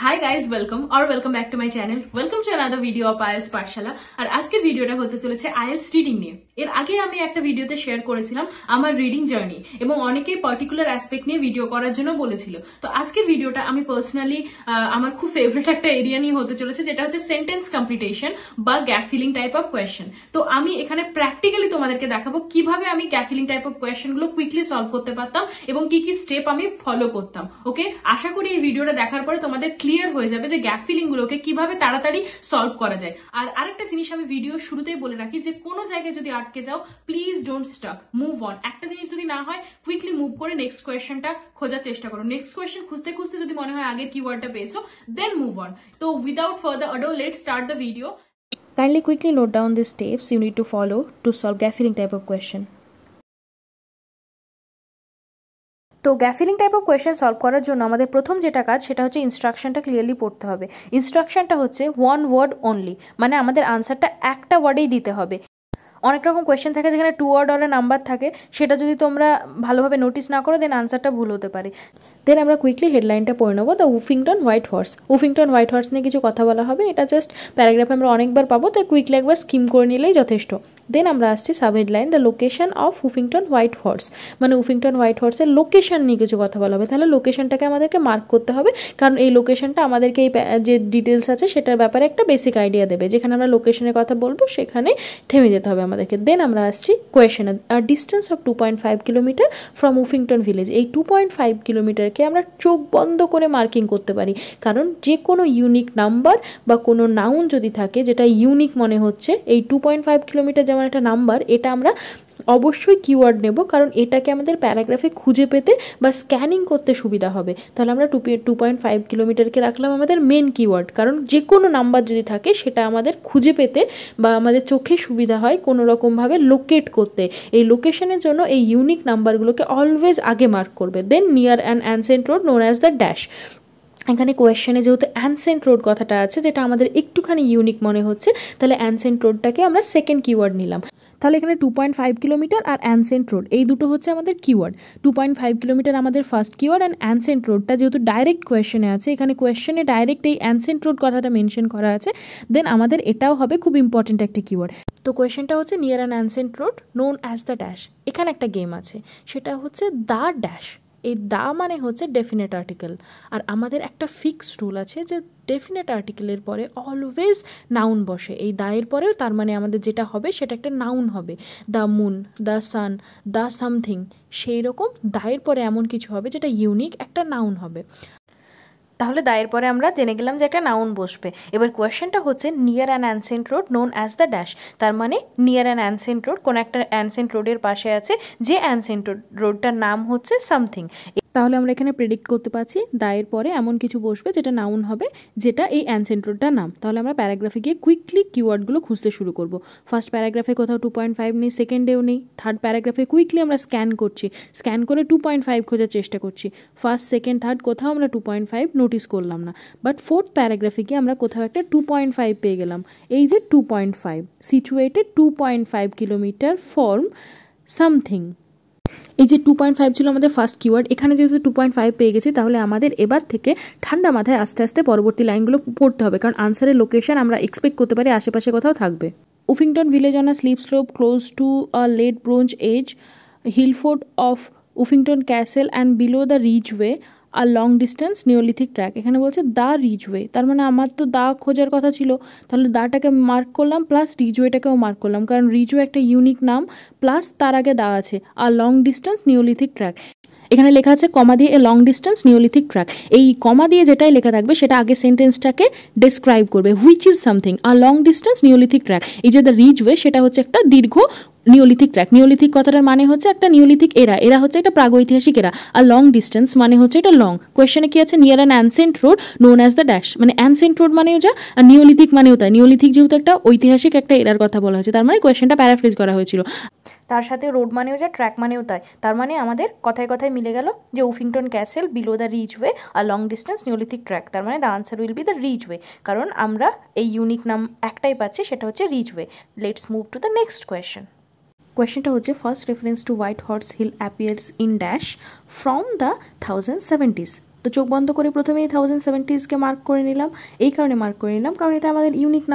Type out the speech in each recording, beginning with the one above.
Hi guys welcome back to my channel. Welcome to another video of IELTS পাঠশালা। আর আজকের ভিডিওটা হতে চলেছে IELTS reading নিয়ে। এর আগে আমি একটা ভিডিওতে শেয়ার করেছিলাম আমার রিডিং জার্নি এবং অনেকেই পার্টিকুলার অ্যাসপেক্ট নিয়ে ভিডিও করার জন্য বলেছিল। তো আজকের ভিডিওটা আমি পার্সোনালি আমার খুব ফেভারিট একটা এরিয়া নিয়ে হতে চলেছে, যেটা হচ্ছে সেন্টেন্স কমপ্লিটেশন বা gap filling type of question. তো আমি এখানে প্র্যাকটিক্যালি তোমাদেরকে দেখাবো কিভাবে আমি gap filling type of question গুলো কুইকলি সলভ করতে পারতাম এবং কি কি স্টেপ আমি ফলো করতাম। ওকে, আশা করি এই ভিডিওটা দেখার পরে তোমাদের ক্লিয়ার হয়ে যাবে যে গ্যাপ ফিলিং গুলোকে কিভাবে তাড়াতাড়ি সলভ করা যায়। আর আরেকটা জিনিস আমি ভিডিও শুরুতেই বলে রাখি যে কোনো জায়গায় যদি আটকে যাও, please don't stuck, move on. একটা জিনিস যদি না হয় কুইকলি মুভ করে নেক্সট কোয়েশ্চেনটা খোঁজার চেষ্টা করো। নেক্সট কোয়েশ্চেন খুঁজতে খুঁজতে যদি মনে হয় আগের কিওয়ার্ডটা পেয়েছো, দেন মুভ অন। তো without further ado, let's start the video. Kindly quickly note down the steps you need to follow to solve gap filling type of question. তো gap filling type of question solve করার জন্য আমাদের প্রথম যেটা কাজ সেটা হচ্ছে ইনস্ট্রাকশনটা ক্লিয়ারলি পড়তে হবে। ইনস্ট্রাকশনটা হচ্ছে ওয়ান ওয়ার্ড অনলি, মানে আমাদের আনসারটা একটা ওয়ার্ডেই দিতে হবে। অনেক রকম কোয়েশ্চেন থাকে যেখানে 2 ওয়ার্ড অর নাম্বার থাকে, সেটা যদি তোমরা ভালোভাবে নোটিস না করো দেন আনসারটা ভুল হতে পারে। দেন আমরা কুইকলি হেডলাইনটা পড়ে নেবো, the উফিংটন white horse. উফিংটন white horse নিয়ে কিছু কথা বলা হবে, এটা জাস্ট প্যারাগ্রাফে আমরা অনেকবার পাবো, তাই কুইকলি একবার স্কিম করে নিলেই যথেষ্ট। দেন আমরা আসছি sub headline, the location of উফিংটন white horse, মানে উফিংটন হোয়াইট হর্সের লোকেশন নিয়ে কিছু কথা বলা হবে। তাহলে লোকেশনটাকে আমাদেরকে মার্ক করতে হবে, কারণ এই লোকেশনটা আমাদেরকে এই যে ডিটেলস আছে সেটার ব্যাপারে একটা বেসিক আইডিয়া দেবে। যেখানে আমরা লোকেশনের কথা বলবো সেখানে থেমে যেতে হবে আমাদেরকে। দেন আমরা আসছি কোয়েশ্চেন, আর distance of 2.5 kilometre from Uffington village. এই 2.5 কিলোমিটারকে আমরা চোখ বন্ধ করে মার্কিং করতে পারি, কারণ যে কোনো ইউনিক নাম্বার বা কোনো নাউন যদি থাকে যেটা ইউনিক মনে হচ্ছে, এই 2.5 কিলোমিটার যেমন একটা নাম্বার, এটা আমরা অবশ্যই কিওয়ার্ড নেব, কারণ এটাকে আমাদের প্যারাগ্রাফে খুঁজে পেতে বা স্ক্যানিং করতে সুবিধা হবে। তাহলে আমরা 2.5 কিলোমিটারকে রাখলাম আমাদের মেন কিওয়ার্ড, কারণ যে কোনো নাম্বার যদি থাকে সেটা আমাদের খুঁজে পেতে বা আমাদের চোখে সুবিধা হয় কোনো রকমভাবে লোকেট করতে। এই লোকেশনের জন্য এই ইউনিক নাম্বারগুলোকে অলওয়েজ আগে মার্ক করবে। Then near an ancient road known as the dash. এখানে কোয়েশ্চেনে যেহেতু অ্যানসেন্ট রোড কথাটা আছে, যেটা আমাদের একটুখানি ইউনিক মনে হচ্ছে, তাহলে অ্যানসেন্ট রোডটাকে আমরা সেকেন্ড কিওয়ার্ড নিলাম। তাহলে এখানে 2.5 কিলোমিটার আর অ্যানসেন্ট রোড এই দুটো হচ্ছে আমাদের কিওয়ার্ড। 2.5 কিলোমিটার আমাদের ফার্স্ট কিওয়ার্ড, অ্যান্ড অ্যানসেন্ট রোডটা যেহেতু ডাইরেক্ট কোয়েশ্চেনে আছে, এখানে কোয়েশ্চেনে ডাইরেক্ট এই অ্যানসেন্ট রোড কথাটা মেনশন করা আছে, দেন আমাদের এটাও হবে খুব ইম্পর্টেন্ট একটা কিওয়ার্ড। তো কোয়েশ্চেনটা হচ্ছে near an ancient road known as the dash. এখানে একটা গেম আছে, সেটা হচ্ছে দ্য ড্যাশ। এই দা মানে হচ্ছে ডেফিনেট আর্টিকেল, আর আমাদের একটা ফিক্সড রুল আছে যে ডেফিনেট আর্টিকেলের পরে অলওয়েজ নাউন বসে। এই দায়ের পরেও তার মানে আমাদের যেটা হবে সেটা একটা নাউন হবে। The moon, the sun, the something, সেই রকম দায়ের পরে এমন কিছু হবে যেটা ইউনিক একটা নাউন হবে। তাহলে দায়ের পরে আমরা জেনে গেলাম যে একটা নাউন বসবে। এবার কোয়েশ্চেনটা হচ্ছে near an ancient road known as the dash. তার মানে নিয়ার অ্যান অ্যানসেন্ট রোড, কোনো একটা অ্যানসেন্ট রোডের পাশে আছে, যে অ্যানসেন্ট রোডটার নাম হচ্ছে সামথিং। তাহলে আমরা এখানে প্রেডিক্ট করতে পারছি দায়ের পরে এমন কিছু বসবে যেটা নাউন হবে, যেটা এই অ্যানসেন্ট রোডটার নাম। তাহলে আমরা প্যারাগ্রাফে গিয়ে কুইকলি কিওয়ার্ডগুলো খুঁজতে শুরু করব। ফার্স্ট প্যারাগ্রাফে কোথাও 2.5 নেই, সেকেন্ডেও নেই, থার্ড প্যারাগ্রাফে কুইকলি আমরা স্ক্যান করছি, স্ক্যান করে 2.5 খোঁজার চেষ্টা করছি। ফার্স্ট, সেকেন্ড, থার্ড কোথাও আমরা 2.5 নোটিস করলাম না, বাট ফোর্থ প্যারাগ্রাফে গিয়ে আমরা কোথাও একটা 2.5 পেয়ে গেলাম। এই যে 2.5 সিচুয়েটেড 2.5 কিলোমিটার ফ্রম সামথিং, এই যে 2.5 ছিল আমাদের ফার্স্ট কিওয়ার্ড। এখানে যেহেতু 2.5 পেয়ে গেছি, তাহলে আমাদের এবার থেকে ঠান্ডা মাথায় আস্তে আস্তে পরবর্তী লাইনগুলো পড়তে হবে, কারণ আনসারের লোকেশন আমরা এক্সপেক্ট করতে পারি আশেপাশে কোথাও থাকবে। Uffington village on a slip slope close to a late Bronze Age, hillfort of Uffington castle and below the Ridgeway আর লং ডিস্টেন্স নিওলিথিক ট্র্যাক। এখানে বলছে দ্য রিজওয়ে, তার মানে আমার তো দা খোঁজার কথা ছিল, তাহলে দাটাকে মার্ক করলাম, প্লাস রিজওয়েটাকেও মার্ক করলাম, কারণ রিজওয়ে একটা ইউনিক নাম, প্লাস তার আগে দা আছে, আর লং ডিস্টেন্স নিওলিথিক ট্র্যাক। এখানে লেখা আছে কমা দিয়ে a long distance Neolithic track. এই কমা দিয়ে যেটাই লেখা থাকবে সেটা আগে সেন্টেন্সটাকে ডেসক্রাইব করবে, হুইচ ইজ সামথিং আর লং ডিস্টেন্স নিওলিথিক ট্র্যাক। এই যে দ্য রিজওয়ে, সেটা হচ্ছে একটা দীর্ঘ নিওলিথিক ট্র্যাক। নিওলিথিক কথাটার মানে হচ্ছে একটা নিওলিথিক এরা, এরা হচ্ছে একটা প্রাগৈতিহাসিক এরা, আর লং ডিস্টেন্স মানে হচ্ছে এটা লং। কোয়েশ্চেনে কি আছে, near an ancient road known as the dash, মানে অ্যানসেন্ট রোড মানেও যা, আর নিওলিথিক মানেও তাই। নিওলিথিক যেহেতু একটা ঐতিহাসিক একটা এরার কথা বলা হয়েছে, তার মানে কোয়েশ্চেনটা প্যারাফ্রেজ করা হয়েছিল। তার সাথে রোড মানেও যা, ট্র্যাক মানেও তাই, তার মানে আমাদের কথায় কথায় মিলে গেল যে উফিংটন ক্যাসেল বিলো দ্য রিজওয়ে আর লং ডিস্টেন্স নিওলিথিক ট্র্যাক, তার মানে the answer will be the Ridgeway, কারণ আমরা এই ইউনিক নাম একটাই পাচ্ছি, সেটা হচ্ছে Ridgeway. Let's move to the next question. কোয়েশ্চেনটা হচ্ছে first reference to White Horse Hill appears in dash from the 1070s। তো চোখ বন্ধ করে প্রথমেই 1070কে মার্ক করে নিলাম। এই কারণে মার্ক করে নিলাম কারণ এটা আমাদের ইউনিক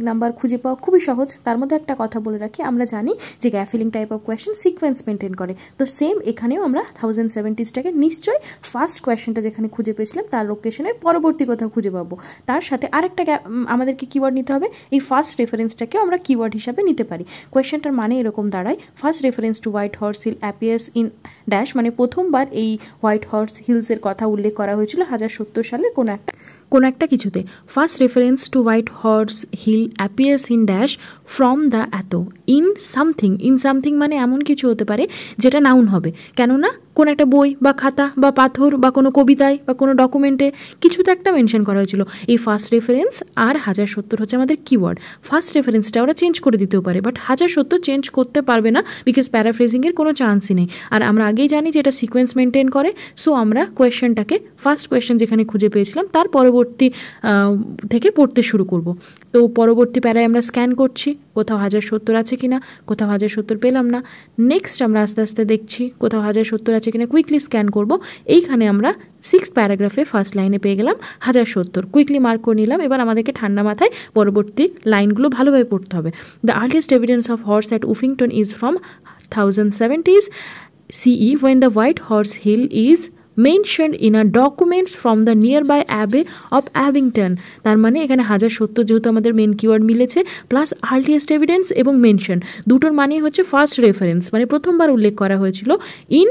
নাম্বার খুঁজে পাওয়া খুবই সহজ। তার মধ্যে একটা কথা বলে রাখি, আমরা জানি যে gap filling type of question sequence maintain করে। তো সেম এখানেও আমরা 1070টাকে নিশ্চয়ই ফার্স্ট কোয়েশ্চেনটা যেখানে খুঁজে পেয়েছিলাম তার লোকেশনের পরবর্তী কোথাও খুঁজে পাবো। তার সাথে আরেকটা আমাদেরকে কিওয়ার্ড নিতে হবে, এই ফার্স্ট রেফারেন্সটাকেও আমরা কিওয়ার্ড হিসাবে নিতে পারি। কোয়েশ্চেনটার মানে এরকম দাঁড়ায়, first reference to White Horse Hill appears in dash, মানে প্রথমবার এই হোয়াইট হর্স হিলসের কথা উল্লেখ করা হয়েছিল 1070 সালের কোনো একটা কিছুতে। First reference to White Horse Hill appears in dash from the এত ইন সামথিং মানে এমন কিছু হতে পারে যেটা নাউন হবে, কেননা কোনো একটা বই বা খাতা বা পাথর বা কোনো কবিতায় বা কোনো ডকুমেন্টে কিছুতে একটা মেনশন করা হয়েছিল। এই ফার্স্ট রেফারেন্স আর 1070 হচ্ছে আমাদের কিওয়ার্ড। ফার্স্ট রেফারেন্সটা ওরা চেঞ্জ করে দিতেও পারে, বাট 1070 চেঞ্জ করতে পারবে না, বিকজ প্যারাফ্রেজিংয়ের কোনো চান্সই নেই। আর আমরা আগেই জানি যে এটা সিকোয়েন্স মেনটেন করে। সো আমরা কোয়েশ্চেনটাকে ফার্স্ট কোয়েশ্চেন যেখানে খুঁজে পেয়েছিলাম তার পরবর্তী থেকে পড়তে শুরু করব। তো পরবর্তী প্যারায় আমরা স্ক্যান করছি কোথাও 1070 আছে কিনা, কোথাও 1070 পেলাম না। নেক্সট আমরা আস্তে আস্তে দেখছি কোথাও 1070 আছে কিনা, কুইকলি স্ক্যান করব। এইখানে আমরা 6th প্যারাগ্রাফে ফার্স্ট লাইনে পেয়ে গেলাম 1070, কুইকলি মার্ক করে নিলাম। এবার আমাদেরকে ঠান্ডা মাথায় পরবর্তী লাইনগুলো ভালোভাবে পড়তে হবে। The earliest evidence of horse at উফিংটন is from 1070s CE when the white horse hill is mentioned in a documents from the nearby abbey of Abington। তার মানে এখানে 1070 যেহেতু আমাদের মেন কিওয়ার্ড মিলেছে, প্লাস আর্লিয়েস্ট এভিডেন্স এবং mention, দুটোর মানেই হচ্ছে ফার্স্ট রেফারেন্স, মানে প্রথমবার উল্লেখ করা হয়েছিল in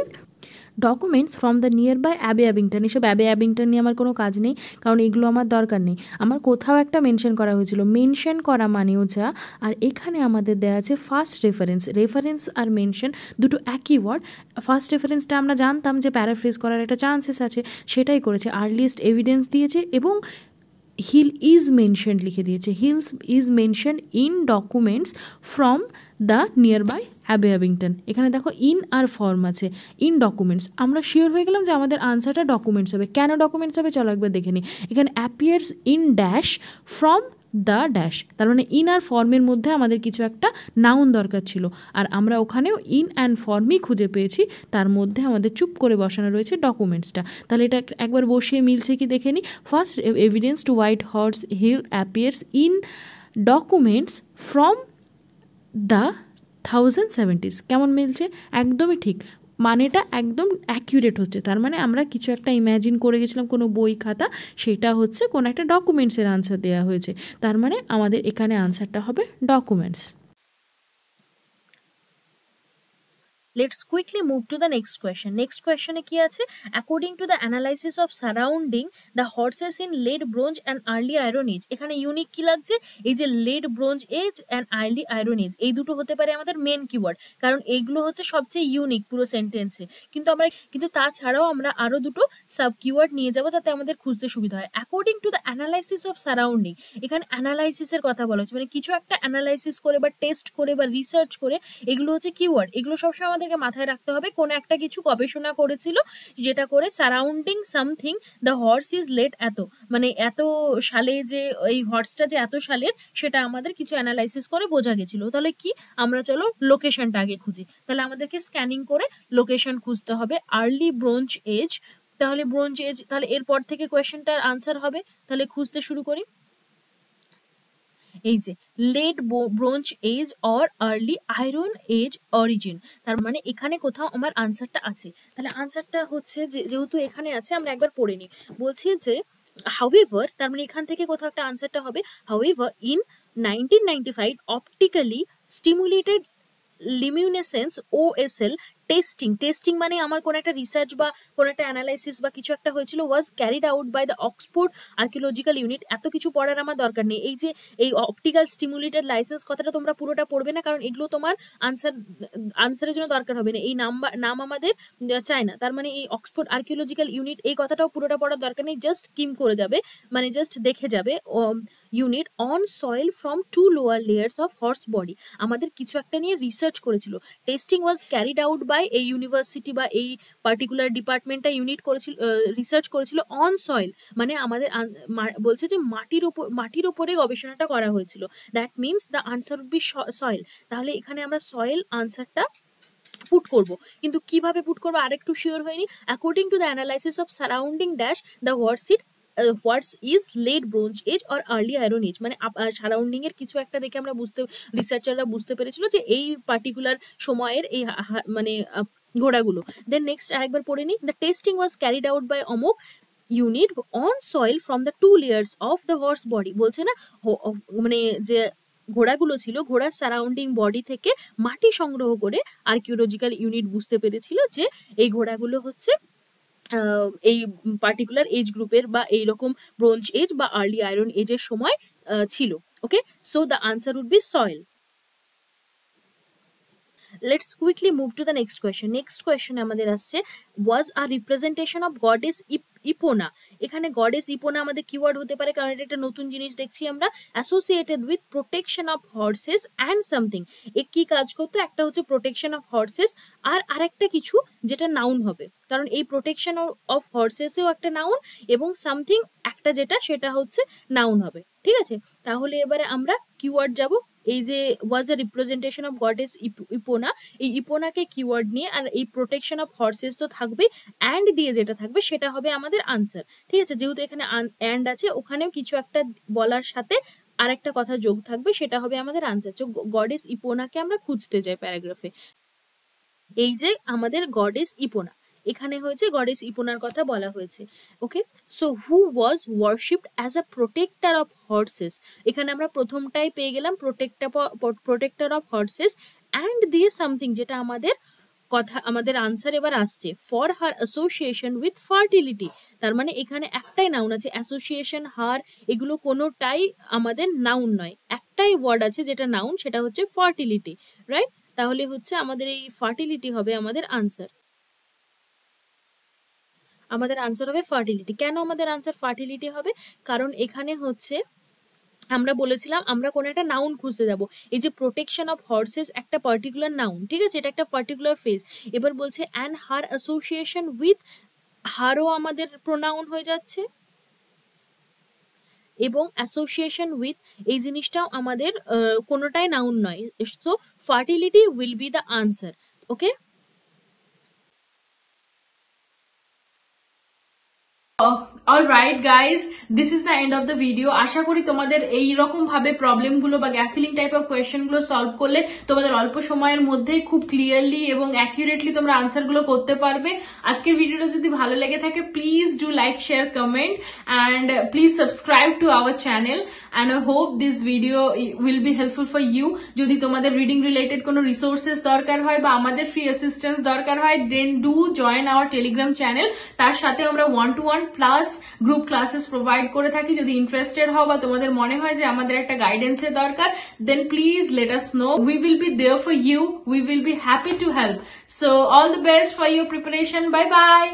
documents from the nearby abbey Abingdon. এসব অ্যাবে অ্যাবিংটন নিয়ে আমার কোনো কাজ নেই, কারণ এগুলো আমার দরকার নেই। আমার কোথাও একটা মেনশন করা হয়েছিল, মেনশন করা মানেও যা, আর এখানে আমাদের দেওয়া আছে ফার্স্ট রেফারেন্স আর মেনশন দুটো একই ওয়ার্ড। ফার্স্ট রেফারেন্সটা আমরা জানতাম যে প্যারাফ্রেজ করার একটা চান্সেস আছে, সেটাই করেছে। আর্লিয়েস্ট এভিডেন্স দিয়েছে এবং হিল ইজ মেনশন লিখে দিয়েছে, hills is mention in documents from the nearby abbey Abingdon. এখানে দেখো ইন আর ফর্ম আছে, ইন ডকুমেন্টস। আমরা শিওর হয়ে গেলাম যে আমাদের আনসারটা ডকুমেন্টস হবে। কেন ডকুমেন্টস হবে চলো একবার দেখে নিই। এখানে appears in dash from the dash, তার মানে ইন আর ফর্মের মধ্যে আমাদের কিছু একটা নাউন দরকার ছিল, আর আমরা ওখানেও ইন অ্যান্ড ফর্মই খুঁজে পেয়েছি। তার মধ্যে আমাদের চুপ করে বসানো রয়েছে ডকুমেন্টসটা। তাহলে এটা একবার বসিয়ে মিলছে কি দেখে নিই। First evidence to White Horse Hill appears in documents from the 1070s। কেমন মিলছে? একদমই ঠিক, মানেটা একদম অ্যাকিউরেট হচ্ছে। তার মানে আমরা কিছু একটা ইম্যাজিন করে গেছিলাম, কোনো বই খাতা, সেটা হচ্ছে কোনো একটা ডকুমেন্টসের আনসার দেওয়া হয়েছে। তার মানে আমাদের এখানে আনসারটা হবে documents. Let's quickly move to the next question. Next question কি আছে? According to the analysis of surrounding the horses in late bronze and early iron age, এখানে ইউনিক কি লাগছে? এই যে late bronze age and early iron age, এই দুটো হতে পারে আমাদের মেন কিওয়ার্ড, কারণ এইগুলো হচ্ছে সবচেয়ে ইউনিক পুরো সেন্টেন্সে। কিন্তু তাছাড়াও আমরা আরো দুটো সাব কিওয়ার্ড নিয়ে যাব যাতে আমাদের খুঁজতে সুবিধা হয়। According to the analysis of surrounding, এখানে অ্যানালাইসিসের কথা বলা হচ্ছে, মানে কিছু একটা অ্যানালাইসিস করে বা টেস্ট করে বা রিসার্চ করে, এগুলো হচ্ছে কিওয়ার্ড। এগুলো সবসময় আমাদেরকে মাথায় রাখতে হবে। কোন একটা কিছু গবেষণা করেছিল, যেটা করে surrounding something the horse is late এত, মানে এত সালে যে এই হর্সটা যে এত সালের, সেটা আমাদের কিছু অ্যানালাইসিস করে বোঝা গেছিল। তাহলে কি, আমরা চলো লোকেশনটা আগে খুঁজি। তাহলে আমাদেরকে স্ক্যানিং করে লোকেশন খুঁজতে হবে। আর্লি ব্রোঞ্জ এজ, তাহলে ব্রোঞ্জ এজ, তাহলে এরপর থেকে কোয়েশ্চেনটার আনসার হবে। তাহলে খুঁজতে শুরু করি। এই যে late Bronze Age or early Iron Age origin, তার মানে এখানে কোথাও আমার আনসারটা আছে। তাহলে আনসারটা হচ্ছে যেহেতু এখানে আছে, আমরা একবার পড়ে নিই। বলছি যে however, তার মানে এখান থেকে কোথাও একটা আনসারটা হবে। however in 1995 optically stimulated luminescence OSL testing মানে আমার কোন একটা রিসার্চ বা কোন একটা অ্যানালাইসিস বা কিছু একটা হয়েছিল, was carried out by the Oxford Archaeological Unit. এত কিছু পড়ার আমার দরকার নেই। এই যে এই অপটিক্যাল স্টিমুলেটেড লাইসেন্স কথাটা তোমরা পুরোটা পড়বে না, কারণ এগুলো তোমার আনসারের জন্য দরকার হবে না। এই নাম আমাদের চাই না। তার মানে এই অক্সফোর্ড আর্কিওলজিক্যাল ইউনিট, এই কথাটাও পুরোটা পড়ার দরকার নেই। জাস্ট স্কিম করে যাবে, মানে জাস্ট দেখে যাবে। Unit on soil from 2 lower layers of horse body, আমাদের কিছু একটা নিয়ে রিসার্চ করেছিল। Testing was carried out by এই ইউনিভার্সিটি বা এই পার্টিকুলার ডিপার্টমেন্টটা ইউনিট করেছিল, রিসার্চ করেছিল অন সয়েল, মানে আমাদের বলছে যে মাটির উপরে গবেষণাটা করা হয়েছিল। That means the answer would be soil. তাহলে এখানে আমরা সয়েল আনসারটা পুট করব, কিন্তু কিভাবে পুট করবো আরেকটু শিওর হয়নি। According to the analysis of surrounding dash the what's is late Bronze Age or early Iron Age, মানে সারাউন্ডিং এর কিছু একটা দেখে আমরা রিসার্চাররা বুঝতে পেরেছিল যে এই পার্টিকুলার সময়ের এই মানে ঘোড়াগুলো। দেন নেক্সট আরেকবার পড়ে নিই। The testing was carried out by অমোক unit on soil from the 2 layers of the horse body. বলছে না মানে যে ঘোড়াগুলো ছিল, ঘোড়ার সারাউন্ডিং বডি থেকে মাটি সংগ্রহ করে আর্কিওলজিক্যাল ইউনিট বুঝতে পেরেছিল যে এই ঘোড়াগুলো হচ্ছে এই পার্টিকুলার এজ গ্রুপের বা এইরকম ব্রোঞ্জ এজ বা আর্লি আয়রন এজের সময় ছিল। Okay, so the answer would be soil. Let's quickly move to the next question. Next question আমাদের আসছে, was a representation of goddess Epona. এখানে goddess Epona আমাদের কিওয়ার্ড হতে পারে, কারণ এটা একটা নতুন জিনিস দেখছি আমরা। associated with protection of horses and something. কি কাজ করতো? একটা হচ্ছে protection of horses আর আরেকটা কিছু যেটা নাউন হবে, কারণ এই protection of horses এও একটা নাউন এবং something একটা যেটা সেটা হচ্ছে নাউন হবে। ঠিক আছে, তাহলে এবারে আমরা কিওয়ার্ড যাব। এই যে ওয়াজ এ রিপ্রেজেন্টেশন অফ গডেস ইপোনা, এই ইপোনাকে কিওয়ার্ড নিয়ে, আর এই প্রোটেকশন অফ হর্সেস তো থাকবে, অ্যান্ড দিয়ে যেটা থাকবে সেটা হবে আমাদের আনসার। ঠিক আছে, যেহেতু এখানে অ্যান্ড আছে, ওখানেও কিছু একটা বলার সাথে আরেকটা কথা যোগ থাকবে, সেটা হবে আমাদের আনসার। তো গডেস ইপোনাকে আমরা খুঁজতে যাই প্যারাগ্রাফে। এই যে আমাদের গডেস ইপোনা, এখানে হয়েছে গডেস ইপোনার কথা বলা হয়েছে। Okay, so who was worshipped as a protector of horses. এখানে আমরা প্রথমটাই পেয়ে গেলাম, প্রোটেক্টর অফ হর্সেস অ্যান্ড দিয়ে সামথিং, যেটা আমাদের কথা, আমাদের আনসার এবার আসছে for her association with fertility. তার মানে এখানে একটাই নাউন আছে, অ্যাসোসিয়েশন, হার, এগুলো কোনোটাই আমাদের নাউন নয়, একটাই ওয়ার্ড আছে যেটা নাউন, সেটা হচ্ছে ফার্টিলিটি। রাইট, তাহলে হচ্ছে আমাদের এই ফার্টিলিটি হবে আমাদের আনসার। আমাদের আনসার হবে ফার্টিলিটি। কেন আমাদের আনসার ফার্টিলিটি হবে? কারণ এখানে হচ্ছে আমরা বলেছিলাম আমরা কোনো একটা নাউন খুঁজতে যাব। এই যে প্রোটেকশন অফ হর্সেস একটা পার্টিকুলার নাউন, ঠিক আছে, এটা একটা পার্টিকুলার ফেজ। এবার বলছে অ্যান্ড হার অ্যাসোসিয়েশন উইথ, হারও আমাদের প্রোনাউন হয়ে যাচ্ছে, এবং অ্যাসোসিয়েশন উইথ এই জিনিসটাও আমাদের কোনোটাই নাউন নয়। So fertility will be the answer. Okay, alright guys, this is the end of the video. আশা করি তোমাদের এই রকম ভাবে প্রবলেমগুলো বা গ্যাফিলিং টাইপ অফ কোয়েশ্চেনগুলো সলভ করলে তোমাদের অল্প সময়ের মধ্যেই খুব ক্লিয়ারলি এবং অ্যাকিউরেটলি তোমরা আনসারগুলো করতে পারবে। আজকের ভিডিওটা যদি ভালো লেগে থাকে, please do like, share, comment and please subscribe to our channel and I hope this video will be helpful for you. যদি তোমাদের রিডিং রিলেটেড কোনো রিসোর্সেস দরকার হয় বা আমাদের ফ্রি অ্যাসিস্ট্যান্স দরকার হয়, then do join our Telegram channel. তার সাথে আমরা 1-to-1 plus group classes provide করে থাকি। যদি ইন্টারেস্টেড হও বা তোমাদের মনে হয় যে আমাদের একটা গাইডেন্সের দরকার, then please let us know. We will be there for you, we will be happy to help. So all the best for your preparation. Bye by.